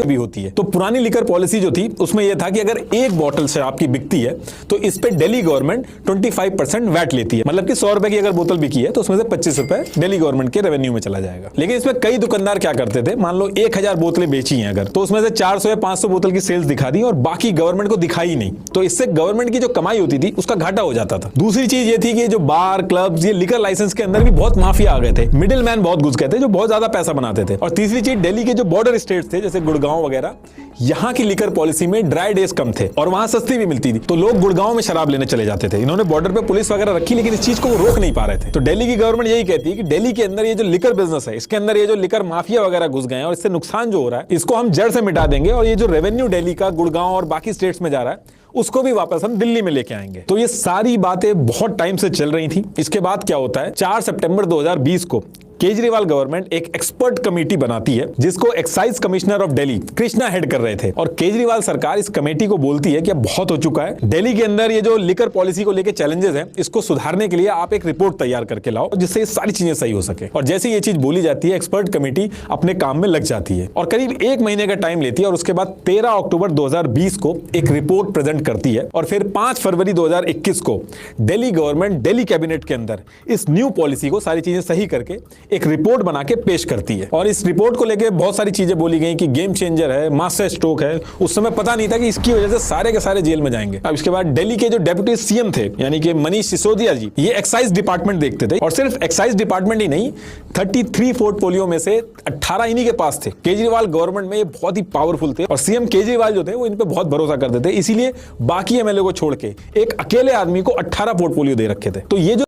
भी होती है। तो पुरानी लिकर पॉलिसी जो थी उसमें यह था कि अगर एक बोतल शराब की बिकती है तो इस पे दिल्ली गवर्नमेंट 25% वैट लेती है, मतलब कि 100 रुपए की अगर बोतल बिकी है तो उसमें से 25 रुपए दिल्ली गवर्नमेंट के रेवेन्यू में चला जाएगा। लेकिन इसमें कई दुकानदार क्या करते थे, मान लो 1000 बोतलें बेची हैं अगर, तो उसमें से 400 या 500 बोतल की सेल्स दिखा दी और बाकी गवर्नमेंट को दिखाई नहीं, तो इससे गवर्नमेंट की जो कमाई होती थी उसका घाटा हो जाता था। दूसरी चीज ये थी कि जो बार क्लब्स, ये लिकर लाइसेंस के अंदर भी बहुत माफिया आ गए थे, मिडिल मैन बहुत घुस गए थे जो बहुत ज्यादा पैसा बनाते थे। और तीसरी चीज, दिल्ली के जो बॉर्डर स्टेट्स थे जैसे गुड़गांव वगैरह, यहाँ की लिकर पॉलिसी में ड्राई डेज कम थे और वहां सस्ती भी मिलती थी, तो लोग गुड़गांव में शराब लेने चले जाते थे। इन्होंने बॉर्डर पे पुलिस वगैरह रखी लेकिन इस चीज को वो रोक नहीं पा रहे थे। तो दिल्ली की गवर्नमेंट यही कहती है कि दिल्ली के अंदर ये जो लिकर बिजनेस है, इसके अंदर ये जो लिकर माफिया वगैरह घुस गए हैं और इससे नुकसान जो हो रहा है इसको हम जड़ से मिटा देंगे और ये जो रेवेन्यू दिल्ली का गुड़गांव और बाकी स्टेट्स में जा रहा है उसको भी वापस हम दिल्ली में लेके आएंगे। तो ये सारी बातें बहुत टाइम से चल रही थी। इसके बाद क्या होता है, 4 सितंबर 2020 को केजरीवाल गवर्नमेंट एक एक्सपर्ट कमेटी बनाती है जिसको excise commissioner of Delhi Krishna head कर रहे थे। और केजरीवाल सरकार इस कमेटी को बोलती है कि अब बहुत हो चुका है, दिल्ली के अंदर ये जो लिकर पॉलिसी को लेकर चैलेंजेस हैं इसको सुधारने के लिए आप एक रिपोर्ट तैयार करके लाओ जिससे ये सारी चीजें सही हो सके। और जैसे ये चीज बोली जाती है, एक्सपर्ट कमेटी अपने काम में लग जाती है और करीब 1 महीने का टाइम लेती है और उसके बाद 13 अक्टूबर 2020 को एक रिपोर्ट प्रेजेंट करती है। और फिर 5 फरवरी 2021 को दिल्ली गवर्नमेंट दिल्ली कैबिनेट के अंदर इस न्यू पॉलिसी को सारी चीजें सही करके एक रिपोर्ट बना के पेश करती है। और इस रिपोर्ट को लेके बहुत सारी चीजें बोली गई कि गेम चेंजर है, मास्टर स्ट्रोक है। उस समय पता नहीं था कि इसकी वजह से सारे के सारे जेल में जाएंगे। अब इसके बाद दिल्ली के जो डेप्यूटी सीएम थे यानी कि मनीष सिसोदिया जी, ये एक्साइज डिपार्टमेंट देखते थे और सिर्फ एक्साइज डिपार्टमेंट ही नहीं, 33 पोर्टफोलियो में से 18 इन्हीं के पास थे। केजरीवाल गवर्नमेंट में ये बहुत ही पावरफुल थे और सीएम केजरीवाल जो थे वो इन पे बहुत भरोसा करते थे, इसीलिए बाकी एमएलए को छोड़ के एक अकेले आदमी को 18 पोर्टफोलियो दे रखे थे। तो ये जो